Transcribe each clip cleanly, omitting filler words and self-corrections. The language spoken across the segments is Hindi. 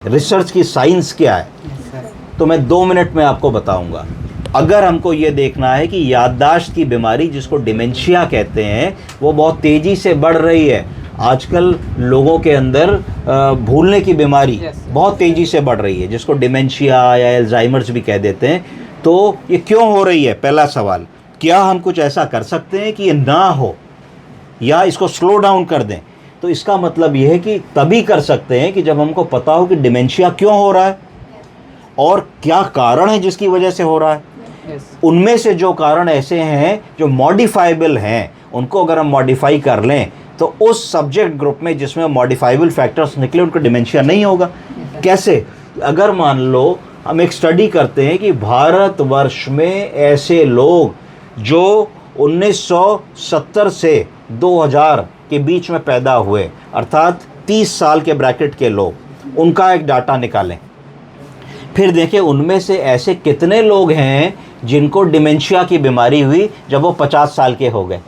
रिसर्च की साइंस क्या है, तो मैं 2 मिनट में आपको बताऊंगा। अगर हमको ये देखना है कि याददाश्त की बीमारी जिसको डिमेंशिया कहते हैं वो बहुत तेज़ी से बढ़ रही है। आजकल लोगों के अंदर भूलने की बीमारी बहुत तेज़ी से बढ़ रही है, जिसको डिमेंशिया या अल्जाइमर्स भी कह देते हैं। तो ये क्यों हो रही है? पहला सवाल, क्या हम कुछ ऐसा कर सकते हैं कि ये ना हो या इसको स्लो डाउन कर दें? तो इसका मतलब ये है कि तभी कर सकते हैं कि जब हमको पता हो कि डिमेंशिया क्यों हो रहा है और क्या कारण है जिसकी वजह से हो रहा है। उनमें से जो कारण ऐसे हैं जो मॉडिफाइबल हैं, उनको अगर हम मॉडिफाई कर लें तो उस सब्जेक्ट ग्रुप में जिसमें मॉडिफाइबल फैक्टर्स निकले उनको डिमेंशिया नहीं होगा। कैसे? अगर मान लो हम एक स्टडी करते हैं कि भारतवर्ष में ऐसे लोग जो 1970 से 2000 के बीच में पैदा हुए, अर्थात 30 साल के ब्रैकेट के लोग, उनका एक डाटा निकालें। फिर देखें उनमें से ऐसे कितने लोग हैं जिनको डिमेंशिया की बीमारी हुई जब वो 50 साल के हो गए।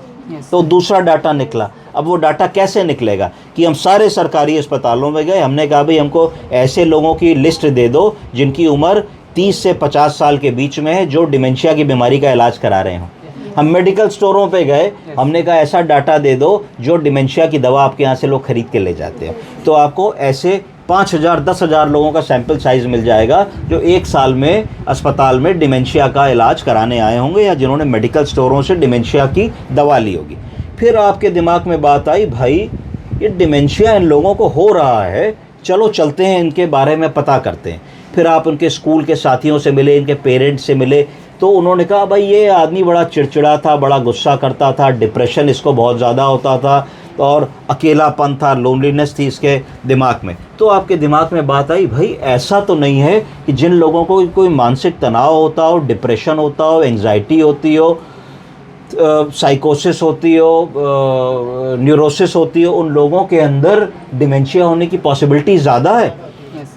तो दूसरा डाटा निकला। अब वो डाटा कैसे निकलेगा कि हम सारे सरकारी अस्पतालों में गए, हमने कहा भाई हमको ऐसे लोगों की लिस्ट दे दो जिनकी उम्र 30 से 50 साल के बीच में है जो डिमेंशिया की बीमारी का इलाज करा रहे हों। हम मेडिकल स्टोरों पे गए, हमने कहा ऐसा डाटा दे दो जो डिमेंशिया की दवा आपके यहाँ से लोग खरीद के ले जाते हैं। तो आपको ऐसे 5000 10,000 लोगों का सैंपल साइज़ मिल जाएगा जो एक साल में अस्पताल में डिमेंशिया का इलाज कराने आए होंगे या जिन्होंने मेडिकल स्टोरों से डिमेंशिया की दवा ली होगी। फिर आपके दिमाग में बात आई, भाई ये डिमेंशिया इन लोगों को हो रहा है, चलो चलते हैं इनके बारे में पता करते हैं। फिर आप उनके स्कूल के साथियों से मिले, इनके पेरेंट्स से मिले, तो उन्होंने कहा भाई ये आदमी बड़ा चिड़चिड़ा था, बड़ा गुस्सा करता था, डिप्रेशन इसको बहुत ज़्यादा होता था और अकेलापन था, लोनलीनेस थी इसके दिमाग में। तो आपके दिमाग में बात आई, भाई ऐसा तो नहीं है कि जिन लोगों को कोई मानसिक तनाव होता हो, डिप्रेशन होता हो, एंजाइटी होती हो, साइकोसिस होती हो, न्यूरोसिस होती हो, उन लोगों के अंदर डिमेंशिया होने की पॉसिबिलिटी ज़्यादा है।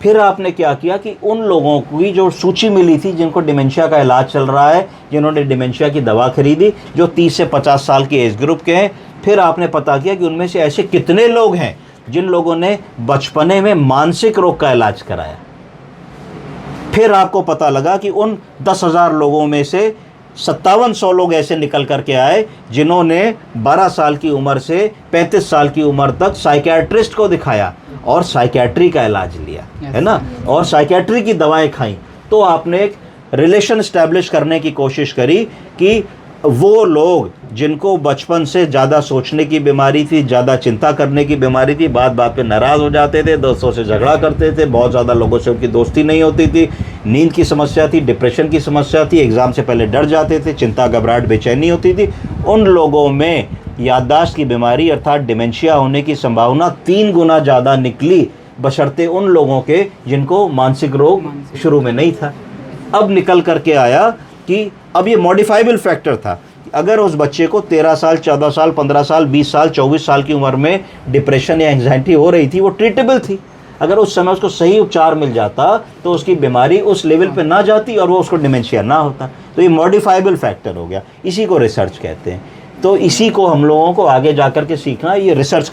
फिर आपने क्या किया कि उन लोगों की जो सूची मिली थी जिनको डिमेंशिया का इलाज चल रहा है, जिन्होंने डिमेंशिया की दवा खरीदी, जो 30 से 50 साल के एज ग्रुप के हैं, फिर आपने पता किया कि उनमें से ऐसे कितने लोग हैं जिन लोगों ने बचपने में मानसिक रोग का इलाज कराया। फिर आपको पता लगा कि उन 10,000 लोगों में से 5700 लोग ऐसे निकल करके आए जिन्होंने 12 साल की उम्र से 35 साल की उम्र तक साइकियाट्रिस्ट को दिखाया और साइकियाट्री का इलाज लिया, है ना, और साइकियाट्री की दवाएं खाई। तो आपने एक रिलेशन एस्टैब्लिश करने की कोशिश करी कि वो लोग जिनको बचपन से ज़्यादा सोचने की बीमारी थी, ज़्यादा चिंता करने की बीमारी थी, बात बात पे नाराज़ हो जाते थे, दोस्तों से झगड़ा करते थे, बहुत ज़्यादा लोगों से उनकी दोस्ती नहीं होती थी, नींद की समस्या थी, डिप्रेशन की समस्या थी, एग्ज़ाम से पहले डर जाते थे, चिंता घबराहट बेचैनी होती थी, उन लोगों में याददाश्त की बीमारी अर्थात डिमेंशिया होने की संभावना 3 गुना ज़्यादा निकली, बशर्ते उन लोगों के जिनको मानसिक रोग शुरू में नहीं था। अब निकल करके आया कि अब ये मॉडिफाइबल फैक्टर था। अगर उस बच्चे को 13 साल, 14 साल, 15 साल, 20 साल, 24 साल की उम्र में डिप्रेशन या एंजाइटी हो रही थी, वो ट्रीटेबल थी। अगर उस समय उसको सही उपचार मिल जाता तो उसकी बीमारी उस लेवल पे ना जाती और वो उसको डिमेंशिया ना होता। तो ये मॉडिफाइबल फैक्टर हो गया, इसी को रिसर्च कहते हैं। तो इसी को हम लोगों को आगे जा कर के सीखना, ये रिसर्च का